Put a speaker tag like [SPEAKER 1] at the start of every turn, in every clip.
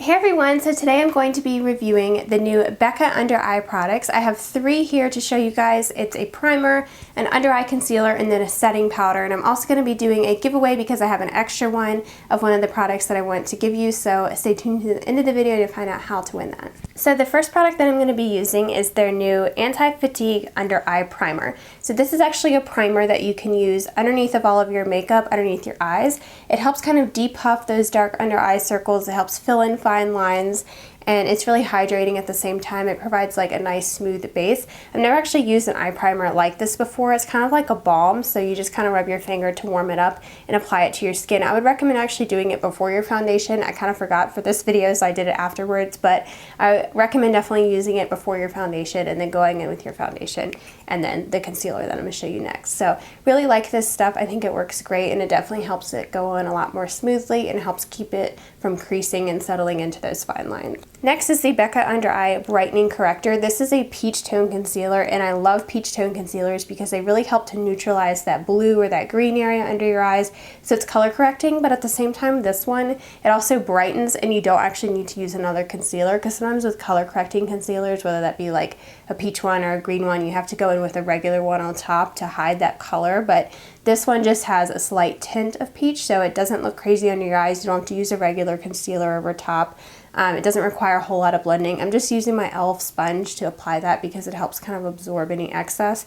[SPEAKER 1] Hey everyone, so today I'm going to be reviewing the new Becca under eye products. I have 3 here to show you guys. It's a primer, an under eye concealer, and then a setting powder. And I'm also going to be doing a giveaway because I have an extra one of one of the products that I want to give you. So stay tuned to the end of the video to find out how to win that. So the first product that I'm going to be using is their new anti-fatigue under eye primer. So this is actually a primer that you can use underneath of all of your makeup, underneath your eyes. It helps kind of depuff those dark under eye circles. It helps fill in fine lines, and it's really hydrating at the same time. It provides like a nice smooth base. I've never actually used an eye primer like this before. It's kind of like a balm, so you just kind of rub your finger to warm it up and apply it to your skin. I would recommend actually doing it before your foundation. I kind of forgot for this video, so I did it afterwards, but I recommend definitely using it before your foundation and then going in with your foundation and then the concealer that I'm going to show you next. So really like this stuff. I think it works great, and it definitely helps it go on a lot more smoothly and helps keep it from creasing and settling into those fine lines. Next is the Becca Under Eye Brightening Corrector. This is a peach tone concealer, and I love peach tone concealers because they really help to neutralize that blue or that green area under your eyes. So it's color correcting, but at the same time, this one, it also brightens, and you don't actually need to use another concealer, because sometimes with color correcting concealers, whether that be like a peach one or a green one, you have to go in with a regular one on top to hide that color. But this one just has a slight tint of peach, so it doesn't look crazy under your eyes. You don't have to use a regular concealer over top. It doesn't require a whole lot of blending. I'm just using my e.l.f. sponge to apply that because it helps kind of absorb any excess.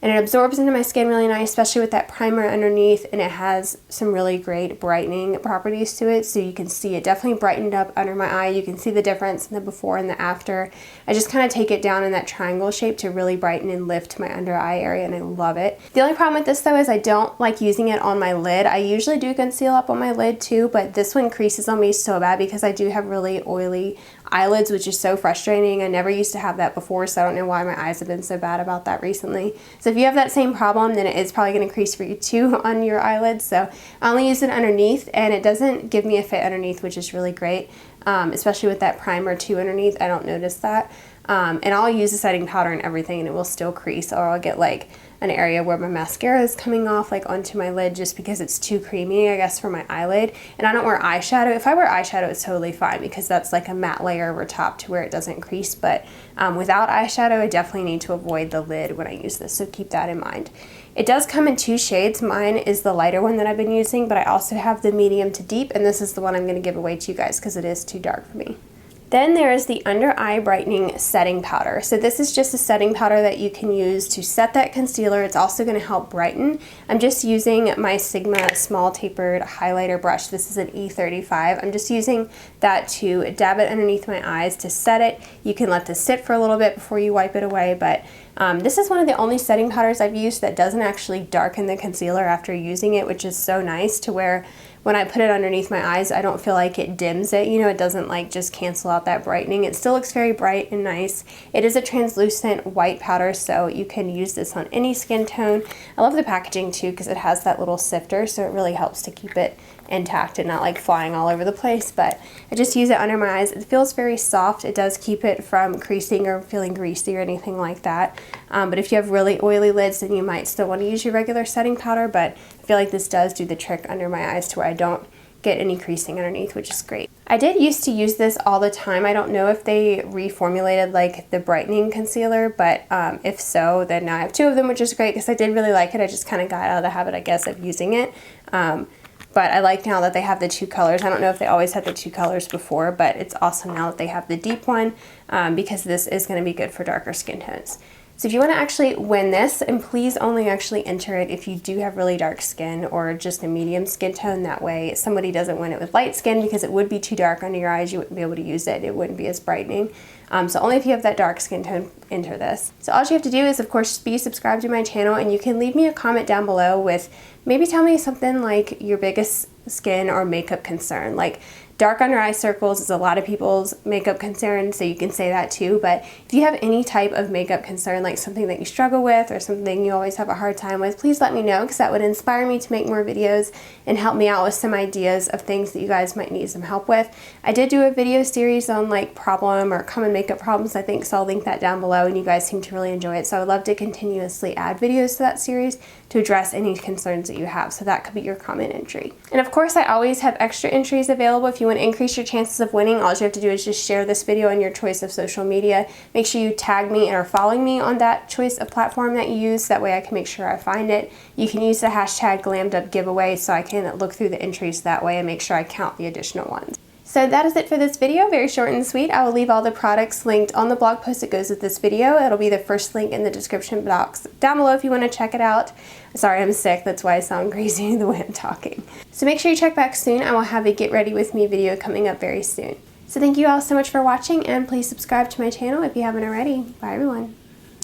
[SPEAKER 1] And it absorbs into my skin really nice, especially with that primer underneath, and it has some really great brightening properties to it. So you can see it definitely brightened up under my eye. You can see the difference in the before and the after. I just kind of take it down in that triangle shape to really brighten and lift my under eye area, and I love it. The only problem with this though is I don't like using it on my lid. I usually do conceal up on my lid too, but this one creases on me so bad because I do have really oily eyelids, which is so frustrating. I never used to have that before, so I don't know why my eyes have been so bad about that recently. So if you have that same problem, then it is probably going to crease for you too on your eyelids. So I only use it underneath, and it doesn't give me a fit underneath, which is really great, especially with that primer too underneath. I don't notice that. And I'll use a setting powder and everything, and it will still crease, or I'll get like an area where my mascara is coming off like onto my lid just because it's too creamy, I guess, for my eyelid. And I don't wear eyeshadow. If I wear eyeshadow, it's totally fine because that's like a matte layer over top to where it doesn't crease. But without eyeshadow, I definitely need to avoid the lid when I use this, so keep that in mind. It does come in 2 shades. Mine is the lighter one that I've been using, but I also have the medium to deep, and this is the one I'm going to give away to you guys because it is too dark for me. Then there is the Under Eye Brightening Setting Powder. So this is just a setting powder that you can use to set that concealer. It's also going to help brighten. I'm just using my Sigma small tapered highlighter brush. This is an E35. I'm just using that to dab it underneath my eyes to set it. You can let this sit for a little bit before you wipe it away, but this is one of the only setting powders I've used that doesn't actually darken the concealer after using it, which is so nice, to where when I put it underneath my eyes, I don't feel like it dims it. You know, it doesn't like just cancel out that brightening. It still looks very bright and nice. It is a translucent white powder, so you can use this on any skin tone. I love the packaging too because it has that little sifter, so it really helps to keep it intact and not like flying all over the place. But I just use it under my eyes. It feels very soft. It does keep it from creasing or feeling greasy or anything like that. But if you have really oily lids, then you might still want to use your regular setting powder, but I feel like this does do the trick under my eyes to where I don't get any creasing underneath, which is great. I did used to use this all the time. I don't know if they reformulated like the brightening concealer, but if so, then now I have 2 of them, which is great because I did really like it. I just kind of got out of the habit, I guess, of using it. But I like now that they have the 2 colors. I don't know if they always had the 2 colors before, but it's awesome now that they have the deep one because this is going to be good for darker skin tones. So if you want to actually win this, and please only actually enter it if you do have really dark skin or just a medium skin tone. That way somebody doesn't win it with light skin because it would be too dark under your eyes. You wouldn't be able to use it. It wouldn't be as brightening. So only if you have that dark skin tone, enter this. So all you have to do is, of course, be subscribed to my channel, and you can leave me a comment down below with maybe tell me something like your biggest skin or makeup concern. Like dark under eye circles is a lot of people's makeup concern, so you can say that too. But if you have any type of makeup concern, like something that you struggle with or something you always have a hard time with, please let me know because that would inspire me to make more videos and help me out with some ideas of things that you guys might need some help with. I did do a video series on like problem or common makeup problems, I think, so I'll link that down below, and you guys seem to really enjoy it. So I would love to continuously add videos to that series to address any concerns that you have. So that could be your comment entry. And of course, I always have extra entries available if you you want to increase your chances of winning, all you have to do is just share this video on your choice of social media. Make sure you tag me and are following me on that choice of platform that you use. That way I can make sure I find it. You can use the hashtag GlamedUpGiveaway so I can look through the entries that way and make sure I count the additional ones. So that is it for this video, very short and sweet. I will leave all the products linked on the blog post that goes with this video. It'll be the first link in the description box down below if you want to check it out. Sorry, I'm sick, that's why I sound crazy the way I'm talking. So make sure you check back soon. I will have a Get Ready With Me video coming up very soon. So thank you all so much for watching, and please subscribe to my channel if you haven't already. Bye everyone.